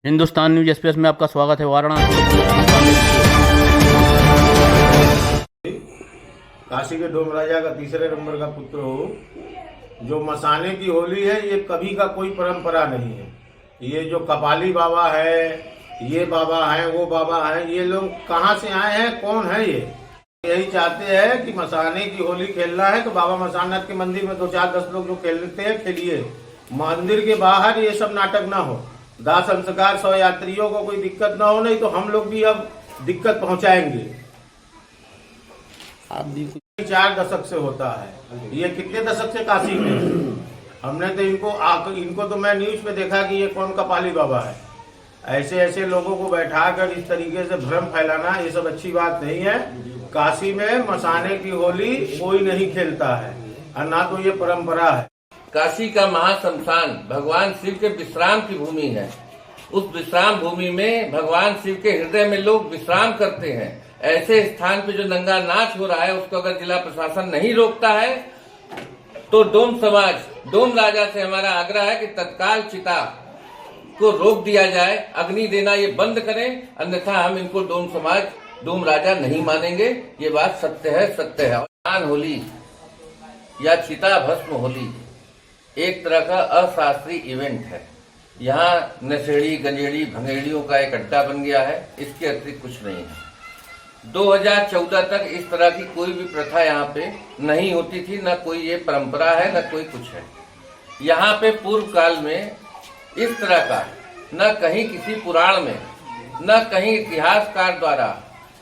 Hindustan news express में आपका स्वागत है। वाराणसी काशी के डोम राजा का तीसरे नंबर का पुत्र हो। जो मसाने की होली है ये कभी का कोई परंपरा नहीं है। ये जो कपाली बाबा है, ये बाबा हैं, वो बाबा हैं, ये लोग कहाँ से आए हैं, कौन है ये? यही चाहते हैं कि मसाने की होली खेलना है तो बाबा मसाननाथ के मंदिर में 2-4-10 लोग जो खेलते हैं खेलिए। मंदिर के बाहर ये सब नाटक ना हो। दाह संस्कार 100 यात्रियों को कोई दिक्कत ना हो, नहीं तो हम लोग भी अब दिक्कत पहुंचाएंगे। आप भी 4 दशक से होता है। ये कितने दशक से काशी में? हमने तो इनको तो मैं न्यूज पे देखा कि ये कौन कपाली बाबा है। ऐसे ऐसे लोगों को बैठाकर इस तरीके से भ्रम फैलाना ये सब अच्छी बात नहीं है। काशी में मसाने की होली कोई नहीं खेलता है और ना तो ये परंपरा है। काशी का महाशमशान भगवान शिव के विश्राम की भूमि है। उस विश्राम भूमि में भगवान शिव के हृदय में लोग विश्राम करते हैं। ऐसे स्थान पे जो नंगा नाच हो रहा है उसको अगर जिला प्रशासन नहीं रोकता है तो डोम समाज, डोम राजा से हमारा आग्रह है कि तत्काल चिता को रोक दिया जाए, अग्नि देना ये बंद करें, अन्यथा हम इनको डोम समाज, डोम राजा नहीं मानेंगे। ये बात सत्य है, सत्य है। मसान होली या चिता भस्म होली एक तरह का अशास्त्रीय इवेंट है। यहाँ नशेड़ी, गंजेड़ी, भंगेड़ियों का एक अड्डा बन गया है, इसके अतिरिक्त कुछ नहीं है। 2014 तक इस तरह की कोई भी प्रथा यहाँ पे नहीं होती थी, न कोई ये परंपरा है, न कोई कुछ है। यहाँ पे पूर्व काल में इस तरह का न कहीं किसी पुराण में, न कहीं इतिहासकार द्वारा,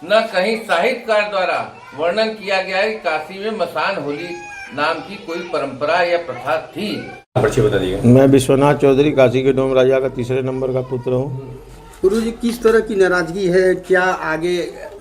न कहीं साहित्यकार द्वारा वर्णन किया गया है कि काशी में मसान होली नाम की कोई परंपरा या प्रथा थी। परिचय बता दीजिए। मैं विश्वनाथ चौधरी, काशी के डोम राजा का तीसरे नंबर का पुत्र हूँ। गुरु जी, किस तरह की नाराजगी है, क्या आगे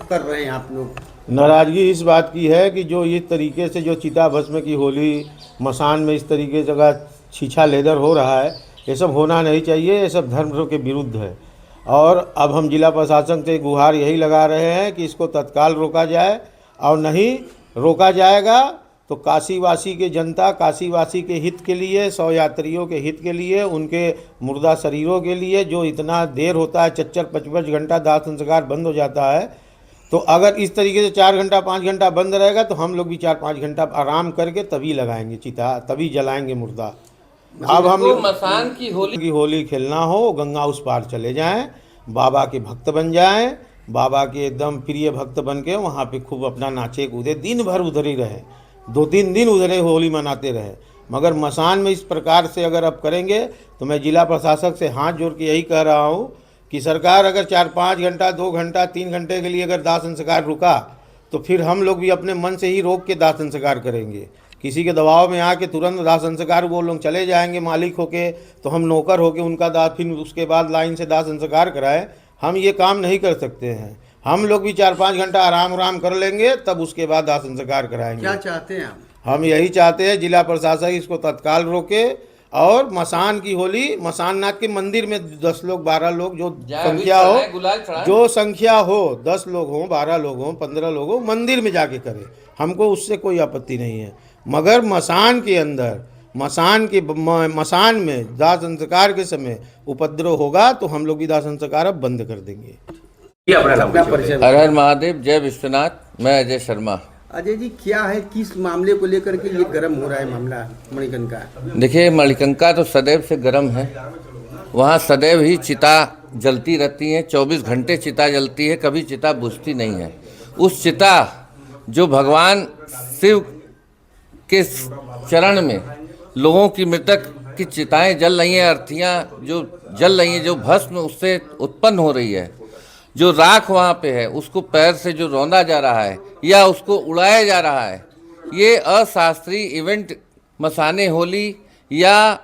कर रहे हैं आप लोग? नाराजगी इस बात की है कि जो इस तरीके से जो चिता भस्म की होली मसान में इस तरीके से का छीछा लेदर हो रहा है, ये सब होना नहीं चाहिए। ये सब धर्म के विरुद्ध है। और अब हम जिला प्रशासन से गुहार यही लगा रहे हैं कि इसको तत्काल रोका जाए, और नहीं रोका जाएगा तो काशीवासी के जनता, काशीवासी के हित के लिए, 100 यात्रियों के हित के लिए, उनके मुर्दा शरीरों के लिए, जो इतना देर होता है, 4-5 घंटा दाह संस्कार बंद हो जाता है, तो अगर इस तरीके से 4 घंटा 5 घंटा बंद रहेगा तो हम लोग भी 4-5 घंटा आराम करके तभी लगाएंगे चिता, तभी जलाएंगे मुर्दा। अब हम मसान की होली खेलना हो, गंगा उस पार चले जाएं, बाबा के भक्त बन जाएं, बाबा के एकदम प्रिय भक्त बन के वहाँ पे खूब अपना नाचे कूदे, दिन भर उधर ही रहे, 2-3 दिन उधर ही होली मनाते रहे। मगर मसान में इस प्रकार से अगर अब करेंगे तो मैं जिला प्रशासक से हाथ जोड़ के यही कह रहा हूँ कि सरकार अगर 4-5 घंटा, 2 घंटा, 3 घंटे के लिए अगर दाह संस्कार रुका तो फिर हम लोग भी अपने मन से ही रोक के दाह संस्कार करेंगे। किसी के दबाव में आके तुरंत दाह संस्कार वो लोग चले जाएंगे मालिक होके, तो हम नौकर होके उनका दाह, फिर उसके बाद लाइन से दाह संस्कार कराएं। हम ये काम नहीं कर सकते हैं। हम लोग भी 4-5 घंटा आराम कर लेंगे, तब उसके बाद दाह संस्कार कराएंगे। क्या चाहते हैं आप? हम यही चाहते हैं जिला प्रशासन इसको तत्काल रोके और मसान की होली मसाननाथ के मंदिर में 10 लोग, 12 लोग, जो संख्या हो, जो संख्या हो, 10 लोग हों, 12 लोग हों, 15 लोग हों, मंदिर में जाके करें। हमको उससे कोई आपत्ति नहीं है। मगर मसान के अंदर, मसान में दाह संस्कार के समय उपद्रव होगा तो हम लोग भी दाह संस्कार अब बंद कर देंगे। अपना परिचय हर हर महादेव, जय विश्वनाथ। मैं अजय शर्मा। अजय जी, क्या है, किस मामले को लेकर के ये गर्म हो रहा है मामला मणिकंका? देखिए, मणिकंका तो सदैव से गर्म है। वहाँ सदैव ही चिता जलती रहती है, 24 घंटे चिता जलती है, कभी चिता बुझती नहीं है। उस चिता जो भगवान शिव के चरण में लोगों की मृतक की चिताएं जल रही हैं, अर्थियाँ जो जल रही हैं, जो भस्म उससे उत्पन्न हो रही है, जो राख वहाँ पे है, उसको पैर से जो रौंदा जा रहा है या उसको उड़ाया जा रहा है, ये अशास्त्रीय इवेंट मसाने होली या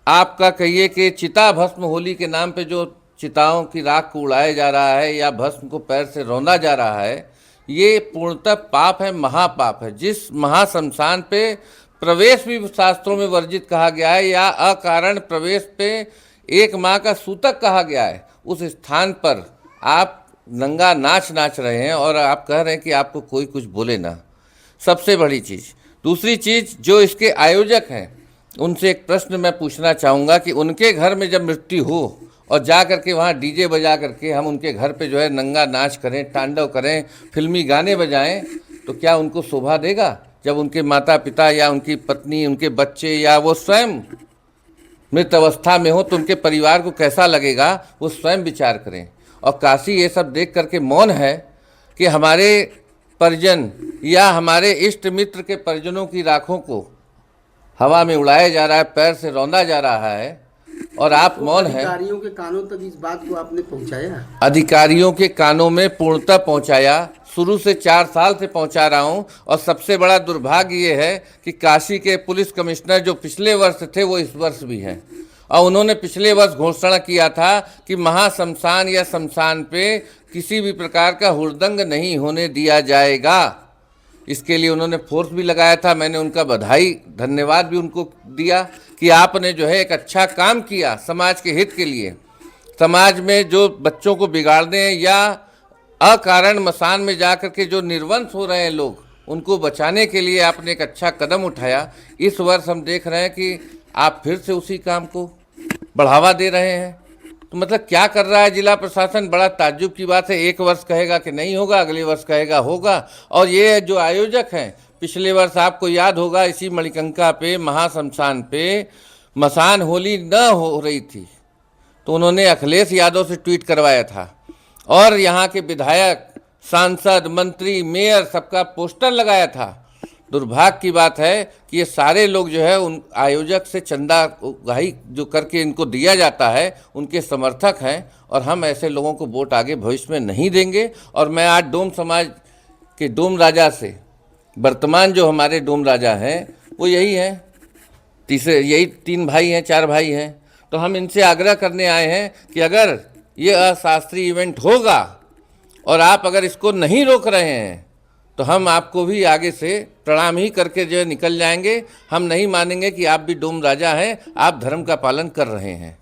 आपका कहिए कि चिता भस्म होली के नाम पे जो चिताओं की राख को उड़ाया जा रहा है या भस्म को पैर से रौंदा जा रहा है, ये पूर्णतः पाप है, महापाप है। जिस महाशमशान पे प्रवेश भी शास्त्रों में वर्जित कहा गया है या अकारण प्रवेश पे 1 माह का सूतक कहा गया है, उस स्थान पर आप नंगा नाच रहे हैं और आप कह रहे हैं कि आपको कोई कुछ बोले ना। सबसे बड़ी चीज़। दूसरी चीज़, जो इसके आयोजक हैं उनसे एक प्रश्न मैं पूछना चाहूँगा कि उनके घर में जब मृत्यु हो और जा करके वहाँ डीजे बजा करके हम उनके घर पे जो है नंगा नाच करें, तांडव करें, फिल्मी गाने बजाएं, तो क्या उनको शोभा देगा? जब उनके माता पिता या उनकी पत्नी, उनके बच्चे या वो स्वयं मृत अवस्था में हो तो उनके परिवार को कैसा लगेगा, वो स्वयं विचार करें। और काशी ये सब देख करके मौन है कि हमारे परिजन या हमारे इष्ट मित्र के परिजनों की राखों को हवा में उड़ाया जा रहा है, पैर से रौंदा जा रहा है, और आप मौन हैं। अधिकारियों के कानों तक इस बात को आपने पहुंचाया? अधिकारियों के कानों में पूर्णतः पहुंचाया, शुरू से 4 साल से पहुंचा रहा हूं। और सबसे बड़ा दुर्भाग्य ये है कि काशी के पुलिस कमिश्नर जो पिछले वर्ष थे वो इस वर्ष भी हैं, और उन्होंने पिछले वर्ष घोषणा किया था कि महाशमशान या शमशान पे किसी भी प्रकार का हुड़दंग नहीं होने दिया जाएगा। इसके लिए उन्होंने फोर्स भी लगाया था। मैंने उनका बधाई, धन्यवाद भी उनको दिया कि आपने जो है एक अच्छा काम किया समाज के हित के लिए। समाज में जो बच्चों को बिगाड़ने या अकारण मसान में जा कर के जो निर्वंश हो रहे हैं लोग, उनको बचाने के लिए आपने एक अच्छा कदम उठाया। इस वर्ष हम देख रहे हैं कि आप फिर से उसी काम को बढ़ावा दे रहे हैं। तो मतलब क्या कर रहा है जिला प्रशासन? बड़ा ताज्जुब की बात है। एक वर्ष कहेगा कि नहीं होगा, अगले वर्ष कहेगा होगा। और ये जो आयोजक हैं, पिछले वर्ष आपको याद होगा इसी मणिकंका पे, महाशमशान पे मसान होली न हो रही थी तो उन्होंने अखिलेश यादव से ट्वीट करवाया था, और यहाँ के विधायक, सांसद, मंत्री, मेयर सबका पोस्टर लगाया था। दुर्भाग्य की बात है कि ये सारे लोग जो है उन आयोजक से चंदा उगाही जो करके इनको दिया जाता है, उनके समर्थक हैं, और हम ऐसे लोगों को वोट आगे भविष्य में नहीं देंगे। और मैं आज डोम समाज के डोम राजा से, वर्तमान जो हमारे डोम राजा हैं वो यही हैं, यही 3 भाई हैं, 4 भाई हैं, तो हम इनसे आग्रह करने आए हैं कि अगर ये अशास्त्रीय इवेंट होगा और आप अगर इसको नहीं रोक रहे हैं तो हम आपको भी आगे से प्रणाम ही करके जो है निकल जाएंगे। हम नहीं मानेंगे कि आप भी डोम राजा हैं, आप धर्म का पालन कर रहे हैं।